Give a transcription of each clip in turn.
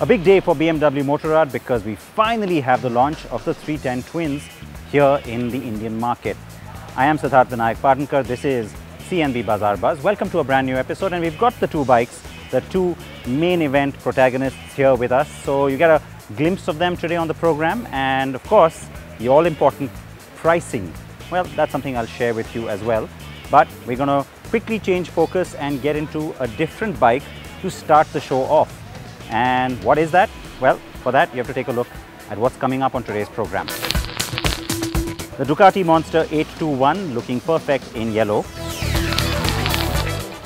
A big day for BMW Motorrad because we finally have the launch of the 310 Twins here in the Indian market. I am Siddharth Vinayak Padankar. This is CNB Bazaar Buzz. Welcome to a brand new episode, and we've got the two bikes, the two main event protagonists here with us. So you get a glimpse of them today on the program, and of course the all important pricing. Well, that's something I'll share with you as well. But we're going to quickly change focus and get into a different bike to start the show off. And what is that? Well, for that you have to take a look at what's coming up on today's program. The Ducati Monster 821 looking perfect in yellow.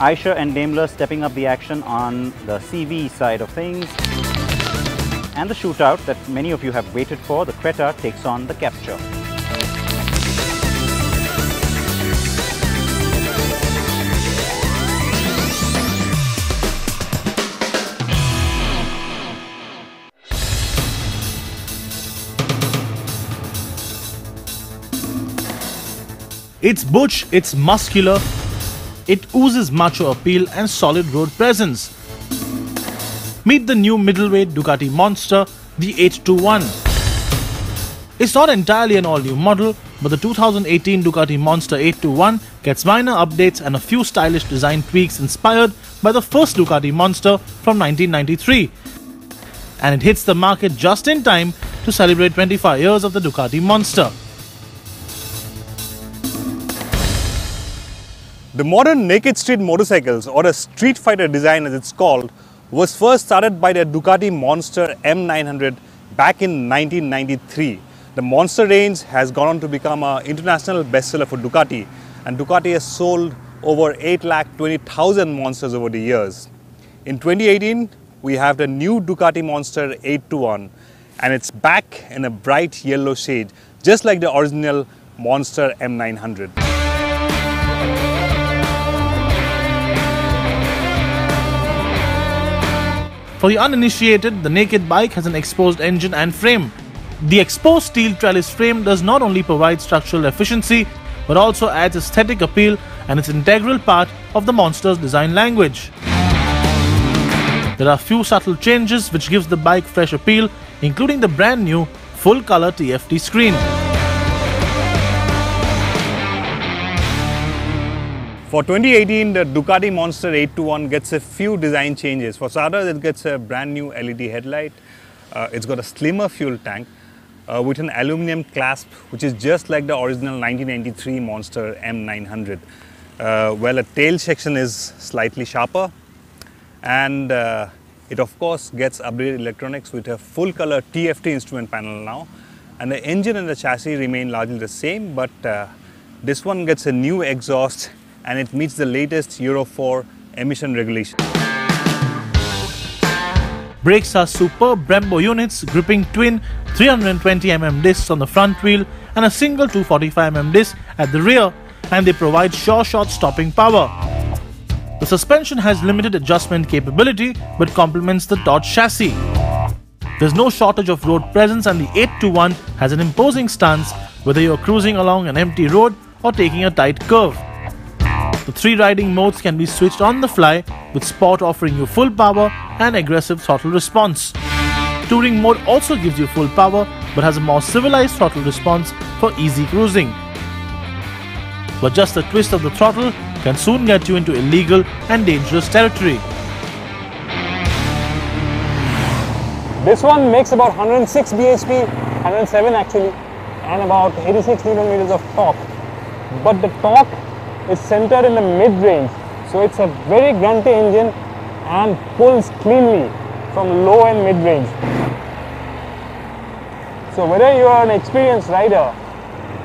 Eicher and Daimler stepping up the action on the CV side of things. And the shootout that many of you have waited for, the Creta takes on the Captur. It's butch, it's muscular, it oozes macho appeal and solid road presence. Meet the new middleweight Ducati Monster, the 821. It's not entirely an all-new model, but the 2018 Ducati Monster 821 gets minor updates and a few stylish design tweaks inspired by the first Ducati Monster from 1993. And it hits the market just in time to celebrate 25 years of the Ducati Monster. The modern naked street motorcycles, or a street fighter design as it's called, was first started by the Ducati Monster M900 back in 1993. The Monster range has gone on to become an international bestseller for Ducati, and Ducati has sold over 820,000 Monsters over the years. In 2018, we have the new Ducati Monster 821, and it's back in a bright yellow shade, just like the original Monster M900. For the uninitiated, the naked bike has an exposed engine and frame. The exposed steel trellis frame does not only provide structural efficiency, but also adds aesthetic appeal, and is an integral part of the Monster's design language. There are few subtle changes which gives the bike fresh appeal, including the brand new full-color TFT screen. For 2018, the Ducati Monster 821 gets a few design changes. For starters, it gets a brand new LED headlight. It's got a slimmer fuel tank with an aluminum clasp, which is just like the original 1993 Monster M900. Well, a tail section is slightly sharper, and it of course gets updated electronics with a full-color TFT instrument panel now. And the engine and the chassis remain largely the same, but this one gets a new exhaust, and it meets the latest Euro 4 emission regulation. Brakes are superb Brembo units, gripping twin 320mm discs on the front wheel and a single 245mm disc at the rear, and they provide sure shot stopping power. The suspension has limited adjustment capability but complements the Dodge chassis. There's no shortage of road presence, and the 821 has an imposing stance whether you're cruising along an empty road or taking a tight curve. The three riding modes can be switched on the fly, with Sport offering you full power and aggressive throttle response. Touring mode also gives you full power but has a more civilized throttle response for easy cruising. But just a twist of the throttle can soon get you into illegal and dangerous territory. This one makes about 106 bhp, 107 actually, and about 86 Nm of torque. But the torque is centered in the mid-range, so it's a very grunty engine and pulls cleanly from low and mid-range. So whether you are an experienced rider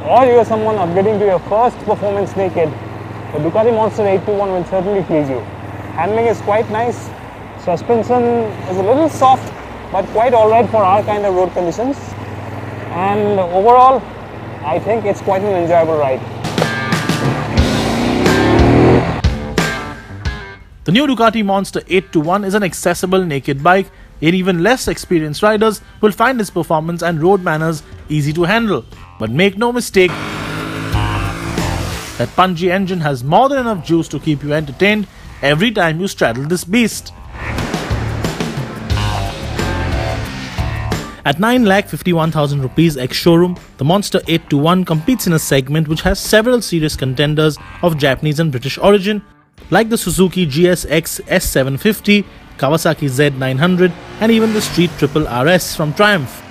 or you are someone upgrading to your first performance naked, the Ducati Monster 821 will certainly please you. Handling is quite nice, suspension is a little soft but quite alright for our kind of road conditions, and overall I think it's quite an enjoyable ride. The new Ducati Monster 821 is an accessible naked bike, and even less experienced riders will find its performance and road manners easy to handle. But make no mistake, that punchy engine has more than enough juice to keep you entertained every time you straddle this beast. At 9,51,000 rupees ex-showroom, the Monster 821 competes in a segment which has several serious contenders of Japanese and British origin, like the Suzuki GSX S750, Kawasaki Z900 and even the Street Triple RS from Triumph.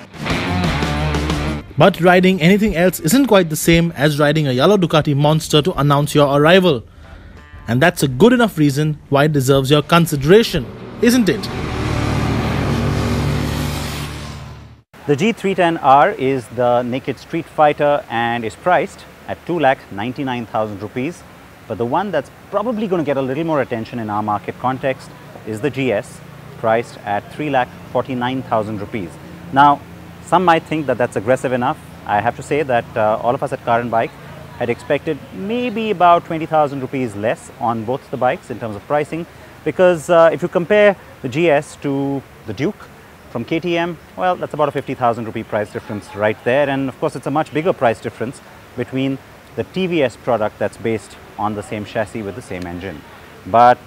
But riding anything else isn't quite the same as riding a yellow Ducati Monster to announce your arrival. And that's a good enough reason why it deserves your consideration, isn't it? The G310R is the naked street fighter and is priced at 2,99,000 rupees. But the one that's probably going to get a little more attention in our market context is the GS, priced at 3,49,000 rupees. Now, some might think that that's aggressive enough. I have to say that all of us at Car and Bike had expected maybe about 20,000 rupees less on both the bikes in terms of pricing, because if you compare the GS to the Duke from KTM, well, that's about a 50,000 rupee price difference right there. And of course, it's a much bigger price difference between the TVS product that's based on the same chassis with the same engine. But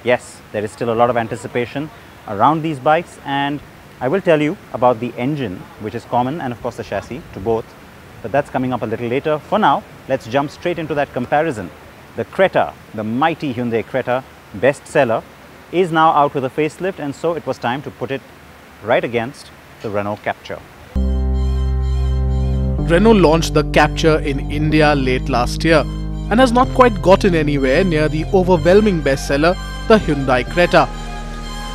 yes, there is still a lot of anticipation around these bikes, and I will tell you about the engine, which is common, and of course the chassis to both, but that's coming up a little later. For now, let's jump straight into that comparison. The Creta, the mighty Hyundai Creta bestseller, is now out with a facelift, and so it was time to put it right against the Renault Captur. Renault launched the Captur in India late last year and has not quite gotten anywhere near the overwhelming bestseller, the Hyundai Creta.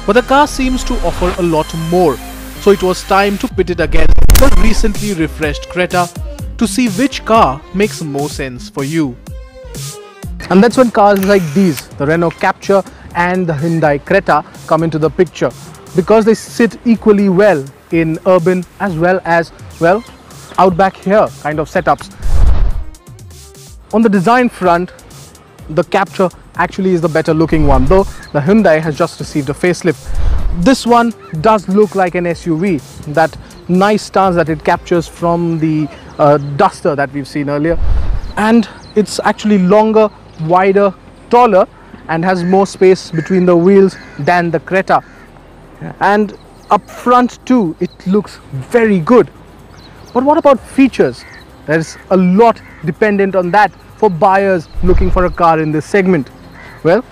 But the car seems to offer a lot more, so it was time to pit it against the recently refreshed Creta to see which car makes more sense for you. And that's when cars like these, the Renault Captur and the Hyundai Creta, come into the picture, because they sit equally well in urban as well as, well, out back here kind of setups. On the design front, the Captur actually is the better looking one, though the Hyundai has just received a facelift. This one does look like an SUV, that nice stance that it captures from the Duster that we've seen earlier, and it's actually longer, wider, taller, and has more space between the wheels than the Creta. And up front too, it looks very good. But what about features? There's a lot dependent on that for buyers looking for a car in this segment. Well,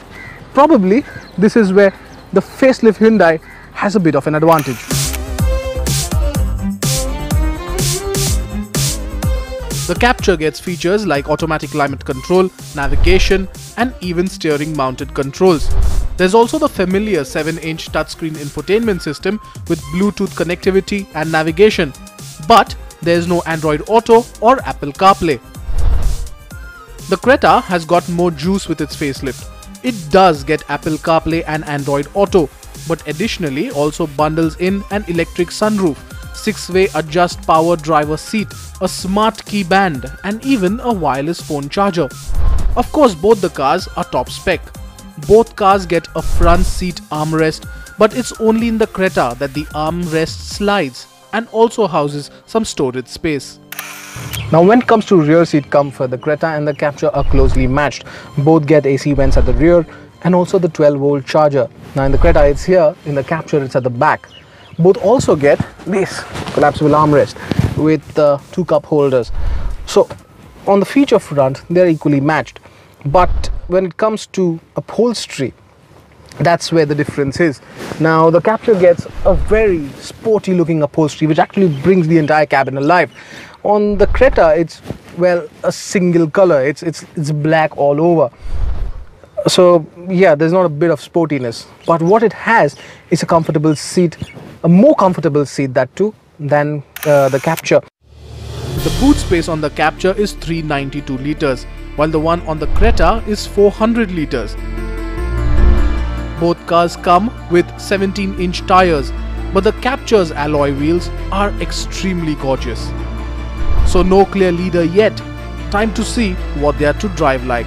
probably this is where the facelift Hyundai has a bit of an advantage. The Captur gets features like automatic climate control, navigation, and even steering mounted controls. There's also the familiar 7-inch touchscreen infotainment system with Bluetooth connectivity and navigation, but there's no Android Auto or Apple CarPlay. The Creta has got more juice with its facelift. It does get Apple CarPlay and Android Auto, but additionally also bundles in an electric sunroof, 6-way adjust power driver seat, a smart key band, and even a wireless phone charger. Of course, both the cars are top spec. Both cars get a front seat armrest, but it's only in the Creta that the armrest slides and also houses some storage space. Now when it comes to rear seat comfort, the Creta and the Captur are closely matched. Both get AC vents at the rear and also the 12-volt charger. Now in the Creta it's here, in the Captur it's at the back. Both also get this collapsible armrest with 2 cup holders. So on the feature front, they're equally matched. But when it comes to upholstery, that's where the difference is. Now the Captur gets a very sporty looking upholstery, which actually brings the entire cabin alive. On the Creta, it's, well, a single color. It's black all over. So yeah, there's not a bit of sportiness. But what it has is a comfortable seat, a more comfortable seat that too than the Captur. The boot space on the Captur is 392 liters, while the one on the Creta is 400 liters. Both cars come with 17-inch tires, but the Captur's alloy wheels are extremely gorgeous. So no clear leader yet. Time to see what they are to drive like.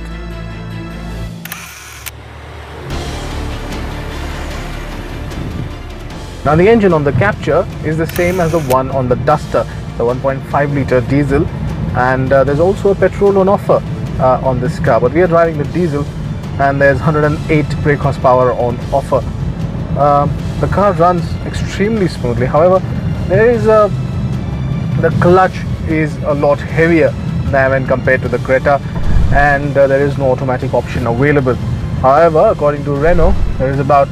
Now the engine on the Captur is the same as the one on the Duster, the 1.5 litre diesel, and there's also a petrol on offer on this car, but we are driving the diesel and there's 108 brake horsepower on offer. The car runs extremely smoothly. However, The clutch is a lot heavier than when compared to the Creta, and there is no automatic option available. However, according to Renault, there is about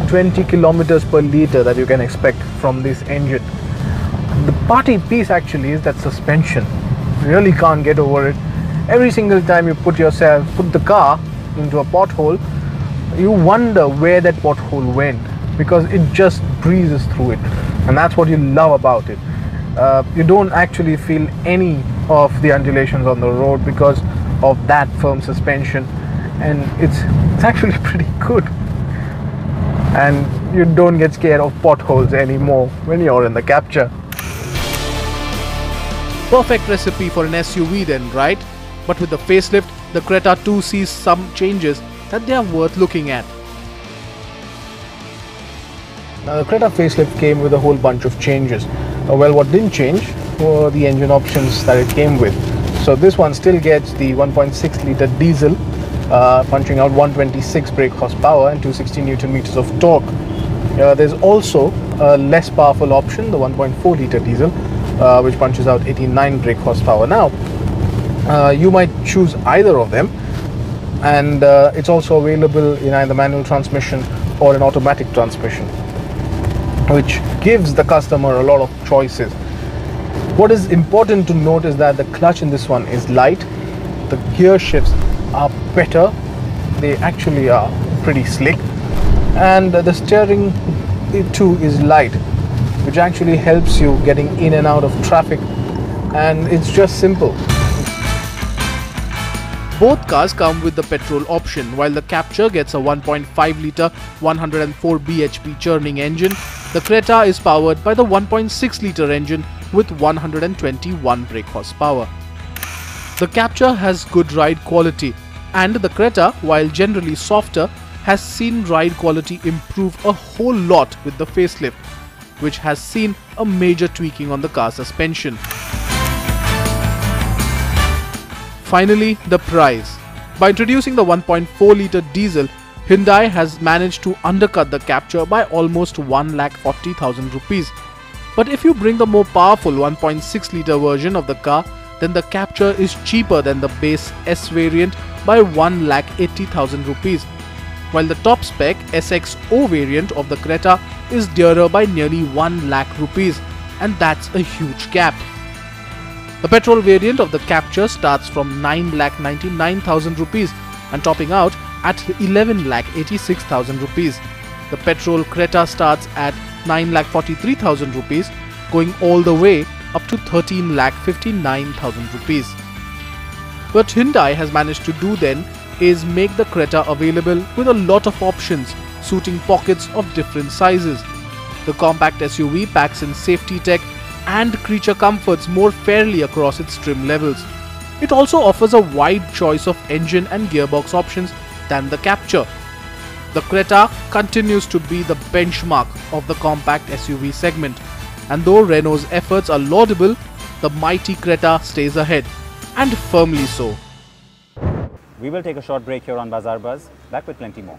20 kilometers per liter that you can expect from this engine. The party piece actually is that suspension. You really can't get over it. Every single time you put the car into a pothole, you wonder where that pothole went, because it just breezes through it, and that's what you love about it. You don't actually feel any of the undulations on the road because of that firm suspension, and it's actually pretty good. And you don't get scared of potholes anymore when you're in the Captur. Perfect recipe for an SUV then, right? But with the facelift, the Creta 2 sees some changes that they are worth looking at. Now, the Creta facelift came with a whole bunch of changes. Well, what didn't change were the engine options that it came with. So this one still gets the 1.6 litre diesel, punching out 126 brake horsepower and 260 Newton meters of torque. There's also a less powerful option, the 1.4 litre diesel, which punches out 89 brake horsepower. Now, you might choose either of them, and it's also available in either manual transmission or an automatic transmission, which gives the customer a lot of choices. What is important to note is that the clutch in this one is light, the gear shifts are better, they actually are pretty slick, and the steering too is light, which actually helps you getting in and out of traffic, and it's just simple. Both cars come with the petrol option. While the Captur gets a 1.5 litre 104 bhp churning engine, the Creta is powered by the 1.6 litre engine with 121 brake horsepower. The Captur has good ride quality, and the Creta, while generally softer, has seen ride quality improve a whole lot with the facelift, which has seen a major tweaking on the car suspension. Finally, the price. By introducing the 1.4 litre diesel, Hyundai has managed to undercut the Captur by almost 1,40,000 rupees. But if you bring the more powerful 1.6 litre version of the car, then the Captur is cheaper than the base S variant by 1,80,000 rupees, while the top spec SXO variant of the Creta is dearer by nearly 1 lakh rupees, and that's a huge gap. The petrol variant of the Captur starts from 9,99,000 rupees and topping out at 11,86,000 rupees. The petrol Creta starts at 9,43,000 rupees, going all the way up to 13,59,000 rupees. What Hyundai has managed to do then is make the Creta available with a lot of options suiting pockets of different sizes. The compact SUV packs in safety tech and creature comforts more fairly across its trim levels. It also offers a wide choice of engine and gearbox options than the Captur. The Creta continues to be the benchmark of the compact SUV segment, and though Renault's efforts are laudable, the mighty Creta stays ahead, and firmly so. We will take a short break here on Bazaar Buzz, back with plenty more.